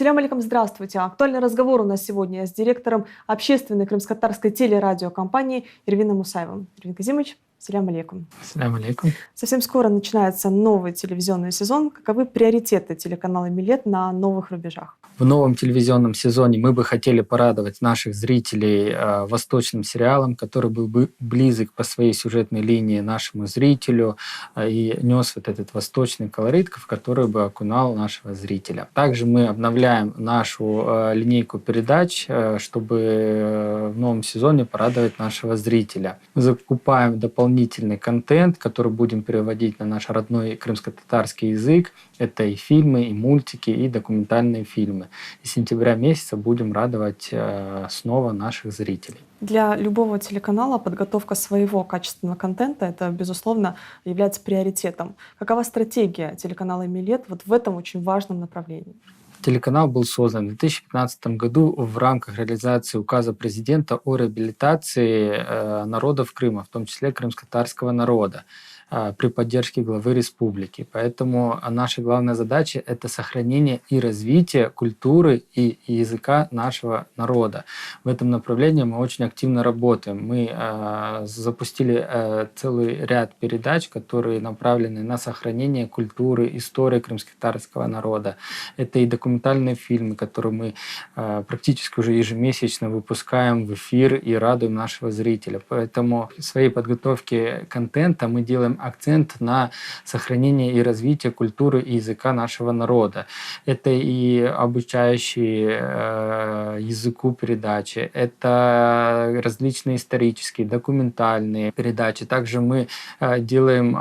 Салям алейкум, здравствуйте. Актуальный разговор у нас сегодня с директором общественной крымско-татарской телерадиокомпании Ирвином Мусаевым. Ирвин Казимович, салям алейкум. Салям алейкум. Совсем скоро начинается новый телевизионный сезон. Каковы приоритеты телеканала «Милет» на новых рубежах? В новом телевизионном сезоне мы бы хотели порадовать наших зрителей восточным сериалом, который был бы близок по своей сюжетной линии нашему зрителю и нес вот этот восточный колорит, в который бы окунал нашего зрителя. Также мы обновляем нашу линейку передач, чтобы в новом сезоне порадовать нашего зрителя. Мы закупаем дополнительный контент, который будем переводить на наш родной крымско-татарский язык. Это и фильмы, и мультики, и документальные фильмы. И с сентября месяца будем радовать снова наших зрителей. Для любого телеканала подготовка своего качественного контента, это, безусловно, является приоритетом. Какова стратегия телеканала «Милет» вот в этом очень важном направлении? Телеканал был создан в 2015 году в рамках реализации указа президента о реабилитации народов Крыма, в том числе крымско-татарского народа, при поддержке главы республики. Поэтому наша главная задача – это сохранение и развитие культуры и языка нашего народа. В этом направлении мы очень активно работаем. Мы запустили целый ряд передач, которые направлены на сохранение культуры, истории крымско-татарского народа. Это и документальные фильмы, которые мы практически уже ежемесячно выпускаем в эфир и радуем нашего зрителя. Поэтому в своей подготовке контента мы делаем акцент на сохранение и развитие культуры и языка нашего народа. Это и обучающие языку передачи, это различные исторические, документальные передачи. Также мы делаем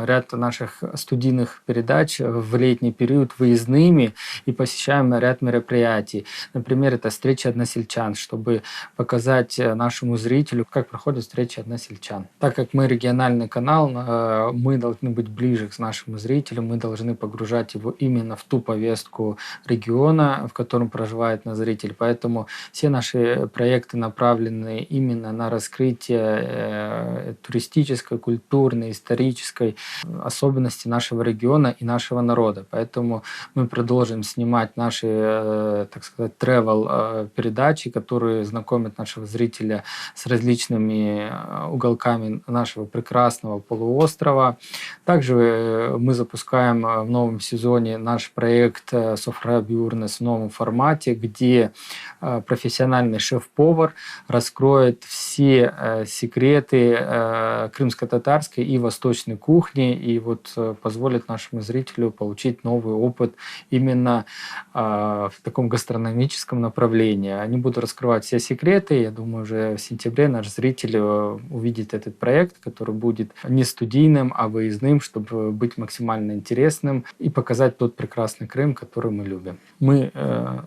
ряд наших студийных передач в летний период выездными и посещаем ряд мероприятий. Например, это встреча односельчан, чтобы показать нашему зрителю, как проходят встречи односельчан. Так как мы региональный канал, мы должны быть ближе к нашему зрителю, мы должны погружать его именно в ту повестку региона, в котором проживает наш зритель. Поэтому все наши проекты направлены именно на раскрытие туристической, культурной, исторической особенности нашего региона и нашего народа. Поэтому мы продолжим снимать наши, так сказать, travel передачи, которые знакомят нашего зрителя с различными уголками нашего прекрасного полуострова. Также мы запускаем в новом сезоне наш проект «Софра Бюрнес» в новом формате, где профессиональный шеф-повар раскроет все секреты крымско-татарской и восточной кухни и вот позволит нашему зрителю получить новый опыт именно в таком гастрономическом направлении. Они будут раскрывать все секреты. Я думаю, уже в сентябре наш зритель увидит этот проект, который будет не студийным, а выездным, чтобы быть максимально интересным и показать тот прекрасный Крым, который мы любим. Мы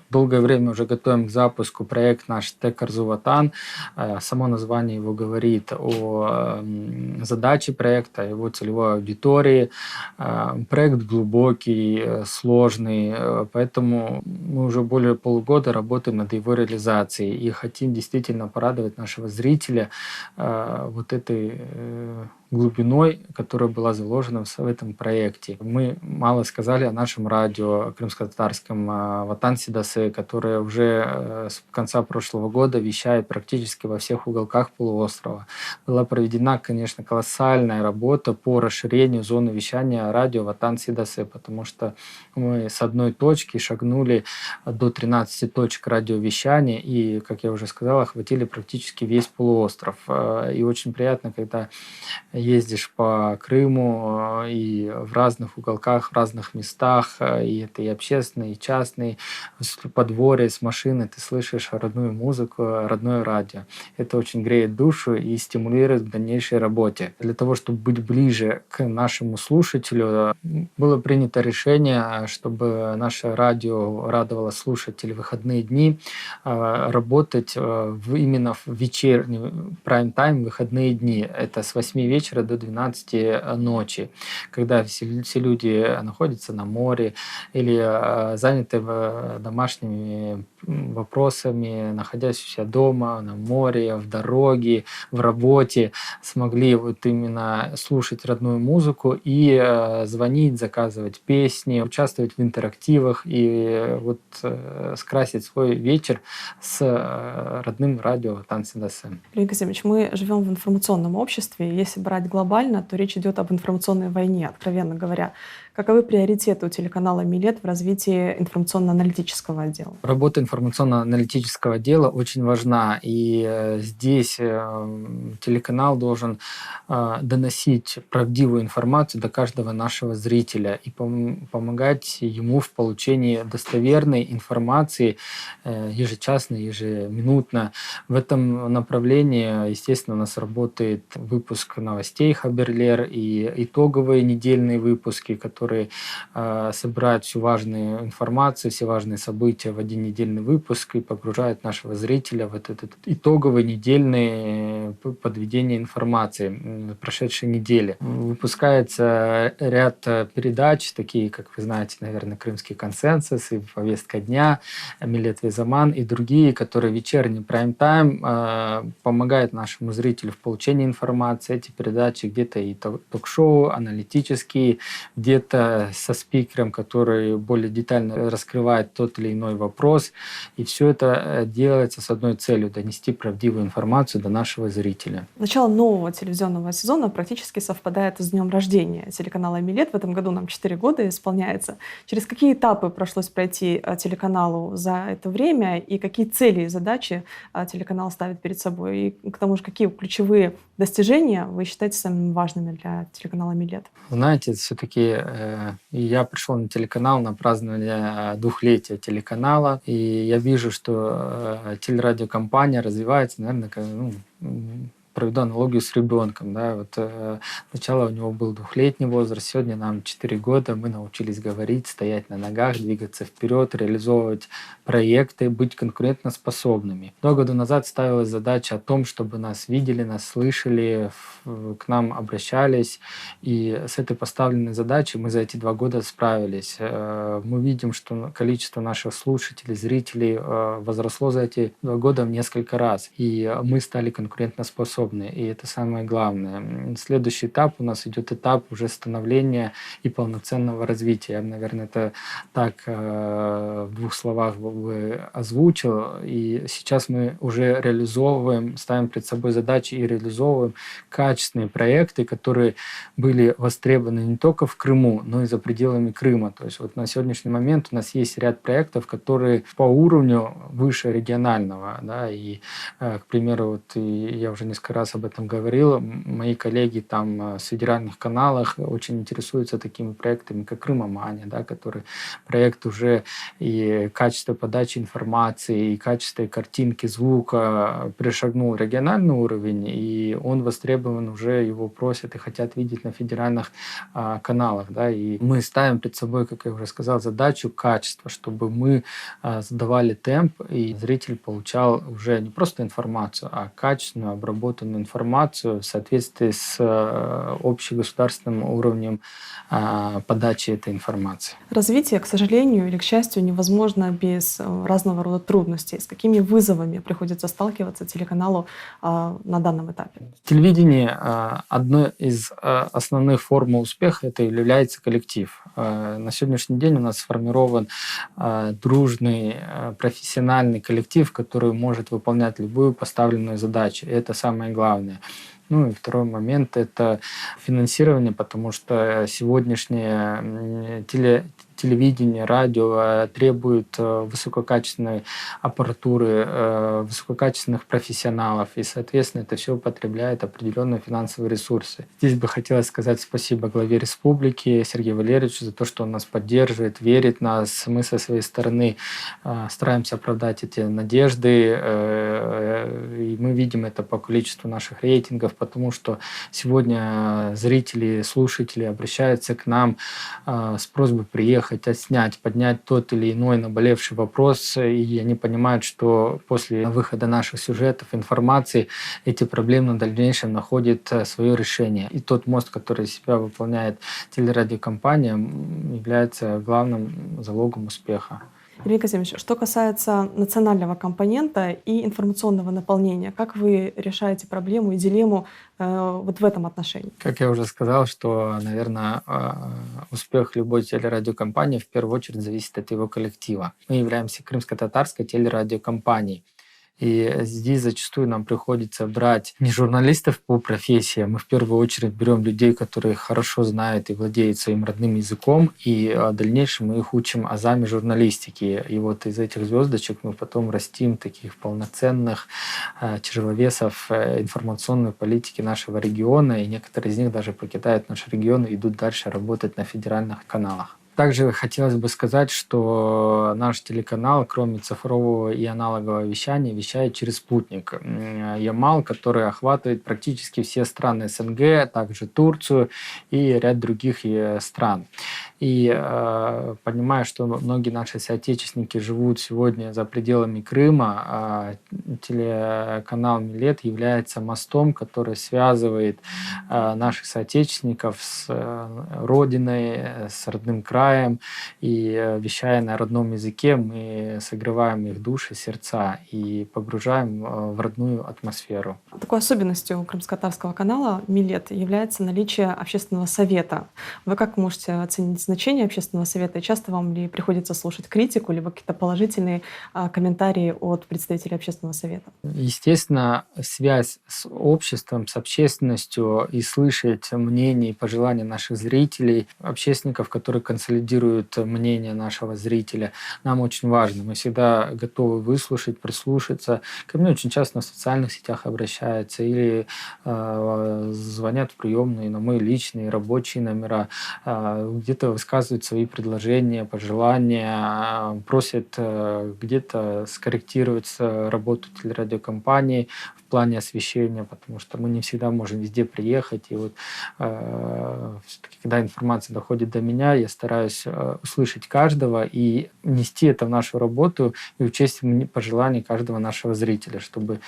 долгое время уже готовим к запуску проект наш «Тек Арзу-Ватан». Само название его говорит о задаче проекта, о его целевой аудитории. Проект глубокий, сложный, поэтому мы уже более полугода работаем над его реализацией и хотим действительно порадовать нашего зрителя вот этой глубиной, которая была заложена в этом проекте. Мы мало сказали о нашем радио крымско-татарском «Ватан Сидасы», которое уже с конца прошлого года вещает практически во всех уголках полуострова. Была проведена, конечно, колоссальная работа по расширению зоны вещания радио «Ватан Сидасы», потому что мы с одной точки шагнули до 13 точек радиовещания и, как я уже сказал, охватили практически весь полуостров. И очень приятно, когда ездишь по Крыму и в разных уголках, в разных местах, и это и общественные, и частные, с подворья, с машины, ты слышишь родную музыку, родное радио. Это очень греет душу и стимулирует к дальнейшей работе. Для того, чтобы быть ближе к нашему слушателю, было принято решение, чтобы наше радио радовало слушателей в выходные дни, работать именно в вечерний прайм-тайм, выходные дни. Это с 8 вечера до 12 ночи, когда все люди находятся на море или заняты домашними вопросами, находясь у себя дома, на море, в дороге, в работе, смогли вот именно слушать родную музыку и звонить, заказывать песни, участвовать в интерактивах и вот скрасить свой вечер с родным радио «Танцы ДСМ». Юрий Казимович, мы живем в информационном обществе, и если брать глобально, то речь идет об информационной войне, откровенно говоря. Каковы приоритеты у телеканала «Милет» в развитии информационно-аналитического отдела? Работа информационно-аналитического отдела очень важна, и здесь телеканал должен доносить правдивую информацию до каждого нашего зрителя и помогать ему в получении достоверной информации ежечасно, ежеминутно. В этом направлении, естественно, у нас работает выпуск новостей «Хаберлер» и итоговые недельные выпуски, которые собирают всю важную информацию, все важные события в один недельный выпуск и погружают нашего зрителя в этот итоговый недельный подведение информации прошедшей недели. Выпускается ряд передач, такие, как вы знаете, наверное, «Крымский консенсус» и «Повестка дня», «Милет Визаман» и другие, которые вечерний прайм-тайм помогают нашему зрителю в получении информации. Эти передачи где-то и ток-шоу, аналитические, где-то со спикером, который более детально раскрывает тот или иной вопрос. И все это делается с одной целью – донести правдивую информацию до нашего зрителя. Начало нового телевизионного сезона практически совпадает с днем рождения телеканала «Милет». В этом году нам 4 года исполняется. Через какие этапы пришлось пройти телеканалу за это время и какие цели и задачи телеканал ставит перед собой? И к тому же, какие ключевые достижения вы считаете самыми важными для телеканала «Милет»? Знаете, все-таки я пришел на телеканал на празднование 2-летия телеканала, и я вижу, что телерадиокомпания развивается, наверное, проведу аналогию с ребенком. Да? Вот, сначала у него был 2-летний возраст, сегодня нам 4 года, мы научились говорить, стоять на ногах, двигаться вперед, реализовывать проекты, быть конкурентоспособными. 2 года назад ставилась задача о том, чтобы нас видели, нас слышали, к нам обращались, и с этой поставленной задачей мы за эти 2 года справились. Мы видим, что количество наших слушателей, зрителей возросло за эти 2 года в несколько раз, и мы стали конкурентоспособны. И это самое главное. Следующий этап у нас идет этап уже становления и полноценного развития. Я бы, наверное, это так в 2 словах бы озвучил. И сейчас мы уже реализовываем, ставим перед собой задачи и реализовываем качественные проекты, которые были востребованы не только в Крыму, но и за пределами Крыма. То есть вот на сегодняшний момент у нас есть ряд проектов, которые по уровню выше регионального. Да, и, к примеру, вот я уже несколько раз об этом говорил, мои коллеги там с федеральных каналах очень интересуются такими проектами, как «Крымомания», да, который проект уже и качество подачи информации, и качество картинки, звука перешагнул региональный уровень, и он востребован уже, его просят и хотят видеть на федеральных каналах. Да, и мы ставим перед собой, как я уже сказал, задачу качества, чтобы мы задавали темп, и зритель получал уже не просто информацию, а качественную, обработанную информацию в соответствии с общегосударственным уровнем подачи этой информации. Развитие, к сожалению или к счастью, невозможно без разного рода трудностей. С какими вызовами приходится сталкиваться телеканалу на данном этапе? Телевидение одной из основных формул успеха это является коллектив. На сегодняшний день у нас сформирован дружный, профессиональный коллектив, который может выполнять любую поставленную задачу. И это самое главное. Ну и второй момент – это финансирование, потому что сегодняшнее телевидение, радио требует высококачественной аппаратуры, высококачественных профессионалов, и, соответственно, это все потребляет определенные финансовые ресурсы. Здесь бы хотелось сказать спасибо главе республики Сергею Валерьевичу за то, что он нас поддерживает, верит в нас. Мы со своей стороны стараемся оправдать эти надежды, и мы видим это по количеству наших рейтингов, потому что сегодня зрители, слушатели обращаются к нам с просьбой приехать, отснять, поднять тот или иной наболевший вопрос, и они понимают, что после выхода наших сюжетов, информации, эти проблемы в дальнейшем находят свое решение. И тот мост, который из себя выполняет телерадиокомпания, является главным залогом успеха. Илья Казимович, что касается национального компонента и информационного наполнения, как вы решаете проблему и дилемму вот в этом отношении? Как я уже сказал, что, наверное, успех любой телерадиокомпании в первую очередь зависит от его коллектива. Мы являемся крымско-татарской телерадиокомпанией. И здесь зачастую нам приходится брать не журналистов по профессии, а мы в первую очередь берем людей, которые хорошо знают и владеют своим родным языком, и в дальнейшем мы их учим азами журналистики. И вот из этих звездочек мы потом растим таких полноценных тяжеловесов информационной политики нашего региона, и некоторые из них даже покидают наш регион и идут дальше работать на федеральных каналах. Также хотелось бы сказать, что наш телеканал, кроме цифрового и аналогового вещания, вещает через спутник Ямал, который охватывает практически все страны СНГ, также Турцию и ряд других стран. И понимая, что многие наши соотечественники живут сегодня за пределами Крыма, телеканал Милет является мостом, который связывает наших соотечественников с родиной, с родным краем. И вещая на родном языке, мы согреваем их души, сердца и погружаем в родную атмосферу. Такой особенностью крымско-татарского канала «Милет» является наличие общественного совета. Вы как можете оценить значение общественного совета? И часто вам ли приходится слушать критику, либо какие-то положительные комментарии от представителей общественного совета? Естественно, связь с обществом, с общественностью и слышать мнения и пожелания наших зрителей, общественников, которые консолидируют мнение нашего зрителя, нам очень важно. Мы всегда готовы выслушать, прислушаться. Ко мне очень часто на социальных сетях обращаются или звонят в приемные на мои личные рабочие номера, где-то высказывают свои предложения, пожелания, просят где-то скорректировать работу телерадиокомпании в плане освещения, потому что мы не всегда можем везде приехать. И вот все-таки, когда информация доходит до меня, я стараюсь услышать каждого и нести это в нашу работу и учесть пожелания каждого нашего зрителя, чтобы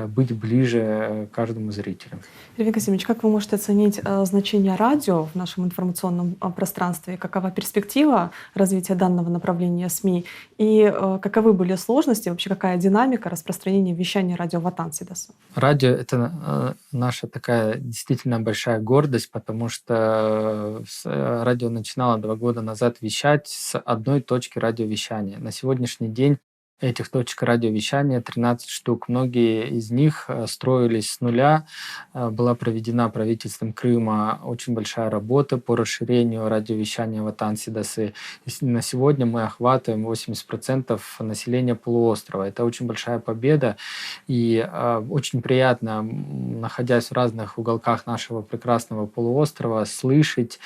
быть ближе к каждому зрителю. Илья Казимович, как вы можете оценить значение радио в нашем информационном пространстве? Какова перспектива развития данного направления СМИ? И каковы были сложности, вообще какая динамика распространения вещания радио в Атан-Сидасу? Радио — это наша такая действительно большая гордость, потому что радио начинало 2 года назад вещать с одной точки радиовещания. На сегодняшний день этих точек радиовещания 13 штук. Многие из них строились с нуля. Была проведена правительством Крыма очень большая работа по расширению радиовещания в Атан-Сидасы. На сегодня мы охватываем 80% населения полуострова. Это очень большая победа. И очень приятно, находясь в разных уголках нашего прекрасного полуострова, слышать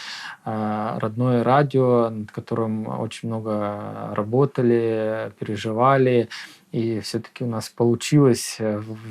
родное радио, над которым очень много работали, переживали. И все-таки у нас получилось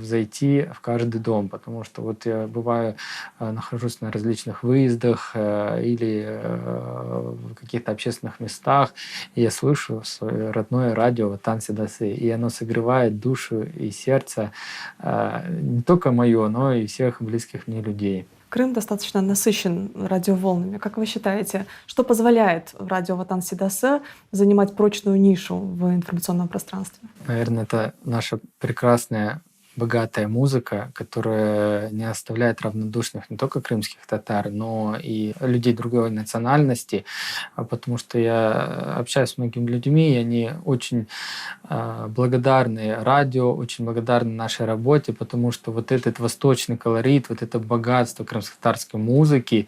зайти в каждый дом, потому что вот я бываю, нахожусь на различных выездах или в каких-то общественных местах, и я слышу свое родное радио Атан-Сидасы, и оно согревает душу и сердце не только мое, но и всех близких мне людей. Крым достаточно насыщен радиоволнами. Как вы считаете, что позволяет радио Атан-Сидасы занимать прочную нишу в информационном пространстве? Наверное, это наша прекрасная, богатая музыка, которая не оставляет равнодушных не только крымских татар, но и людей другой национальности, потому что я общаюсь с многими людьми, и они очень благодарны радио, очень благодарны нашей работе, потому что вот этот восточный колорит, вот это богатство крымско-татарской музыки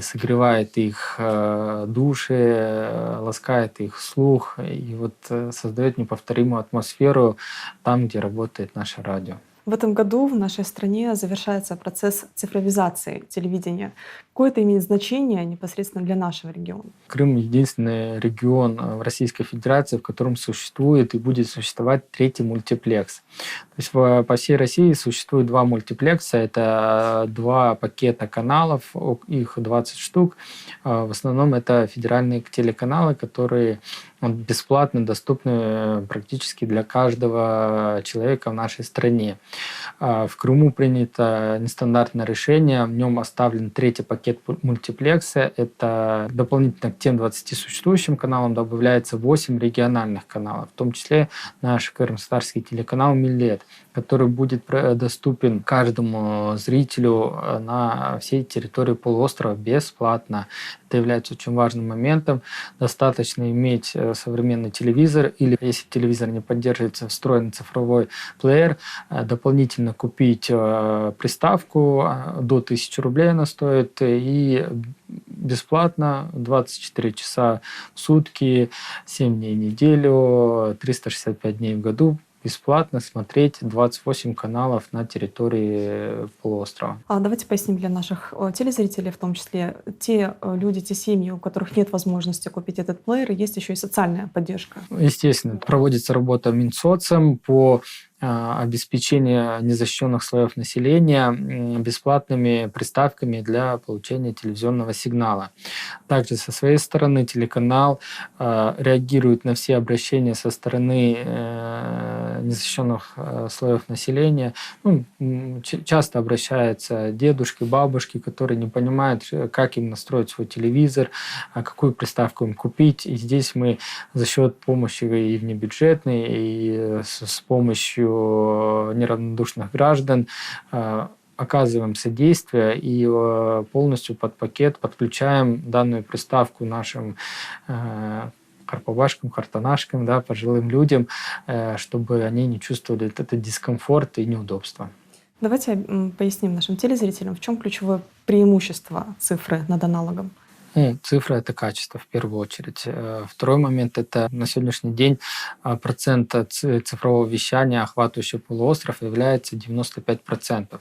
согревает их души, ласкает их слух и вот создает неповторимую атмосферу там, где работает наше радио. В этом году в нашей стране завершается процесс цифровизации телевидения. Какое это имеет значение непосредственно для нашего региона? Крым — единственный регион в Российской Федерации, в котором существует и будет существовать третий мультиплекс. То есть по всей России существует 2 мультиплекса. Это 2 пакета каналов, их 20 штук. В основном это федеральные телеканалы, которые бесплатно доступны практически для каждого человека в нашей стране. В Крыму принято нестандартное решение, в нем оставлен 3-й пакет пакет мультиплекса. Это дополнительно к тем 20 существующим каналам добавляется 8 региональных каналов, в том числе наш крымско-татарский телеканал «Милет», который будет доступен каждому зрителю на всей территории полуострова бесплатно. Это является очень важным моментом. Достаточно иметь современный телевизор, или если телевизор не поддерживается, встроенный цифровой плеер, дополнительно купить приставку, до 1000 рублей она стоит, и бесплатно 24 часа в сутки, 7 дней в неделю, 365 дней в году бесплатно смотреть 28 каналов на территории полуострова. Давайте поясним для наших телезрителей, в том числе те люди, те семьи, у которых нет возможности купить этот плеер, есть еще и социальная поддержка. Естественно, проводится работа Минсоцом по обеспечению незащищенных слоев населения бесплатными приставками для получения телевизионного сигнала. Также со своей стороны телеканал реагирует на все обращения со стороны незащищенных слоев населения. Часто обращаются дедушки, бабушки, которые не понимают, как им настроить свой телевизор, какую приставку им купить. И здесь мы за счет помощи и внебюджетной, и с помощью неравнодушных граждан оказываем содействие и полностью под пакет подключаем данную приставку нашим карпабашкам, картанашкам, пожилым людям, чтобы они не чувствовали этот дискомфорт и неудобства. Давайте поясним нашим телезрителям, в чем ключевое преимущество цифры над аналогом. Цифра – это качество в первую очередь. Второй момент – это на сегодняшний день процент цифрового вещания, охватывающего полуостров, является 95%.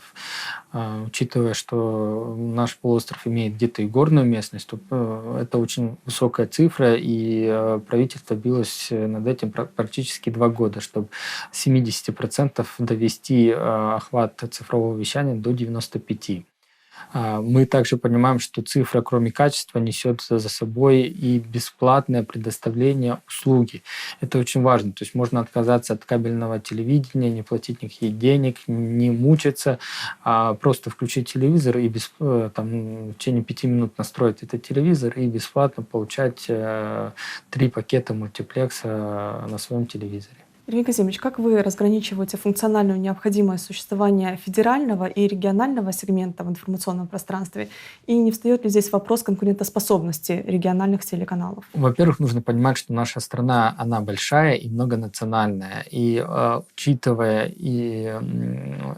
Учитывая, что наш полуостров имеет где-то и горную местность, то это очень высокая цифра, и правительство билось над этим практически 2 года, чтобы с 70% довести охват цифрового вещания до 95%. Мы также понимаем, что цифра, кроме качества, несет за собой и бесплатное предоставление услуги. Это очень важно. То есть можно отказаться от кабельного телевидения, не платить никаких денег, не мучиться, а просто включить телевизор и в течение 5 минут настроить этот телевизор и бесплатно получать 3 пакета мультиплекса на своем телевизоре. Евгений Казимович, как вы разграничиваете функциональную необходимость существования федерального и регионального сегмента в информационном пространстве? И не встает ли здесь вопрос конкурентоспособности региональных телеканалов? Во-первых, нужно понимать, что наша страна, она большая и многонациональная. И учитывая и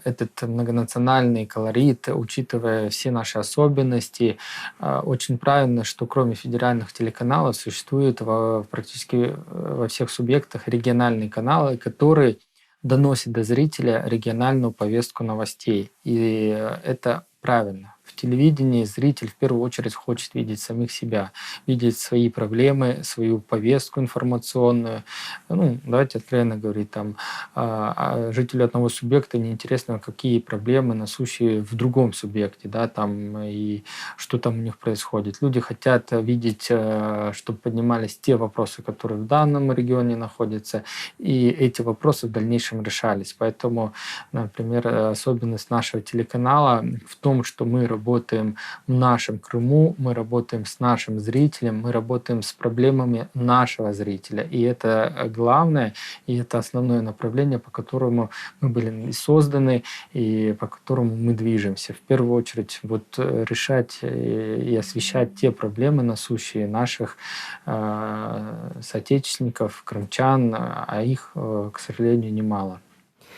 этот многонациональный колорит, учитывая все наши особенности, очень правильно, что кроме федеральных телеканалов существует практически во всех субъектах региональные каналы, которые доносят до зрителя региональную повестку новостей. И это правильно. В телевидении зритель в первую очередь хочет видеть самих себя, видеть свои проблемы, свою повестку информационную. Давайте откровенно говорить, жителю одного субъекта неинтересно, какие проблемы насущие в другом субъекте, и что там у них происходит. Люди хотят видеть, чтобы поднимались те вопросы, которые в данном регионе находятся, и эти вопросы в дальнейшем решались. Поэтому, например, особенность нашего телеканала в том, что мы работаем в нашем Крыму, мы работаем с нашим зрителем, мы работаем с проблемами нашего зрителя. И это главное, и это основное направление, по которому мы были созданы и по которому мы движемся. В первую очередь решать и освещать те проблемы, насущие наших соотечественников, крымчан, а их, к сожалению, немало.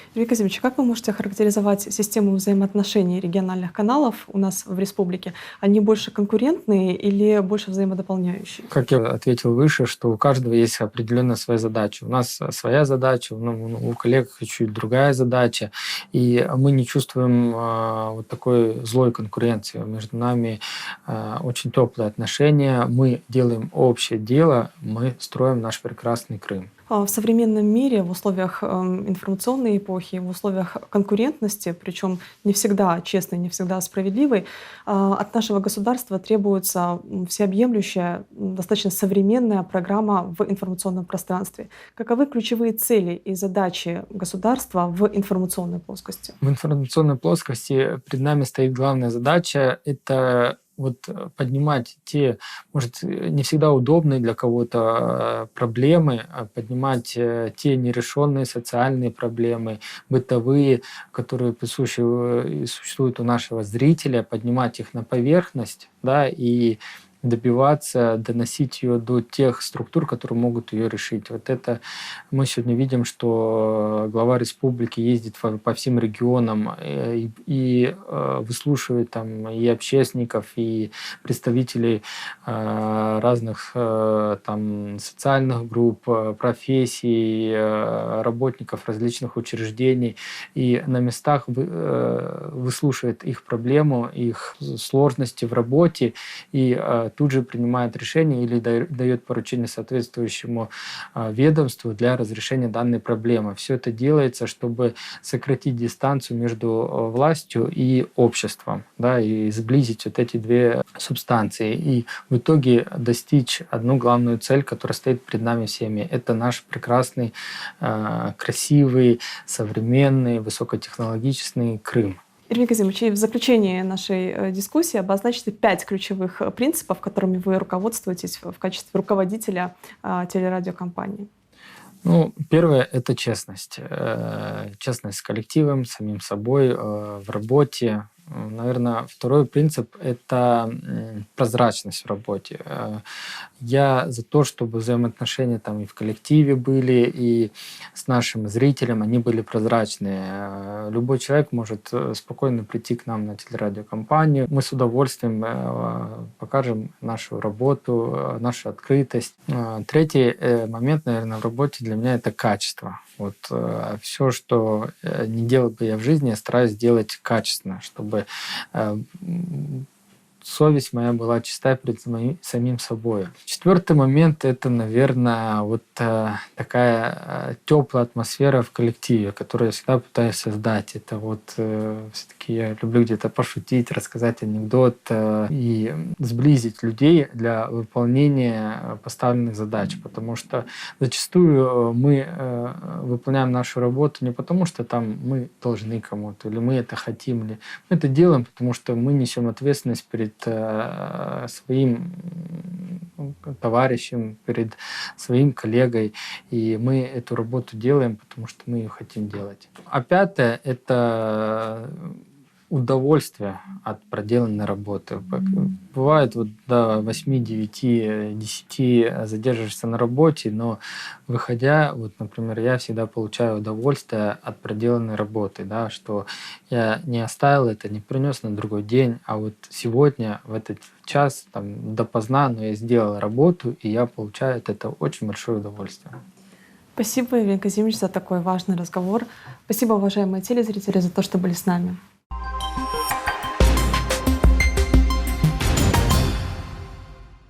Евгений Казимович, как вы можете охарактеризовать систему взаимоотношений региональных каналов у нас в республике? Они больше конкурентные или больше взаимодополняющие? Как я ответил выше, что у каждого есть определенная своя задача. У нас своя задача, у коллег чуть другая задача. И мы не чувствуем такой злой конкуренции. Между нами очень теплые отношения. Мы делаем общее дело, мы строим наш прекрасный Крым. В современном мире, в условиях информационной эпохи, в условиях конкурентности, причем не всегда честной, не всегда справедливой, от нашего государства требуется всеобъемлющая, достаточно современная программа в информационном пространстве. Каковы ключевые цели и задачи государства в информационной плоскости? В информационной плоскости перед нами стоит главная задача – это поднимать те, может, не всегда удобные для кого-то проблемы, поднимать те нерешенные социальные проблемы, бытовые, которые существуют у нашего зрителя, поднимать их на поверхность, да, и добиваться, доносить ее до тех структур, которые могут ее решить. Вот это мы сегодня видим, что глава республики ездит по всем регионам и выслушивает там и общественников, и представителей разных там социальных групп, профессий, работников различных учреждений, и на местах выслушивает их проблему, их сложности в работе, и тут же принимает решение или дает поручение соответствующему ведомству для разрешения данной проблемы. Все это делается, чтобы сократить дистанцию между властью и обществом, да, и сблизить вот эти две субстанции. И в итоге достичь одну главную цель, которая стоит перед нами всеми. Это наш прекрасный, красивый, современный, высокотехнологичный Крым. Ирвин Казимович, и в заключении нашей дискуссии обозначьте 5 ключевых принципов, которыми вы руководствуетесь в качестве руководителя телерадиокомпании. Ну, первое – это честность. Честность с коллективом, с самим собой, в работе. Наверное, второй принцип – это прозрачность в работе. Я за то, чтобы взаимоотношения там и в коллективе были, и с нашим зрителем они были прозрачные. Любой человек может спокойно прийти к нам на телерадиокомпанию. Мы с удовольствием покажем нашу работу, нашу открытость. Третий момент, наверное, в работе для меня – это качество. Вот все, что не делал бы я в жизни, я стараюсь делать качественно, чтобы совесть моя была чиста перед самим собой. Четвертый момент – это, наверное, вот такая теплая атмосфера в коллективе, которую я всегда пытаюсь создать. Это вот все-таки я люблю где-то пошутить, рассказать анекдот и сблизить людей для выполнения поставленных задач, потому что зачастую мы выполняем нашу работу не потому, что там мы должны кому-то, или мы это хотим, или мы это делаем, потому что мы несем ответственность перед своим товарищем, перед своим коллегой, и мы эту работу делаем, потому что мы ее хотим делать. А пятое – это удовольствие от проделанной работы. Бывает вот до 8, 9, 10 задерживаешься на работе, но выходя, вот, например, я всегда получаю удовольствие от проделанной работы, да, что я не оставил это, не принес на другой день, а вот сегодня, в этот час, там, допоздна, но я сделал работу, и я получаю от этого очень большое удовольствие. Спасибо, Ирвин Казимович, за такой важный разговор. Спасибо, уважаемые телезрители, за то, что были с нами.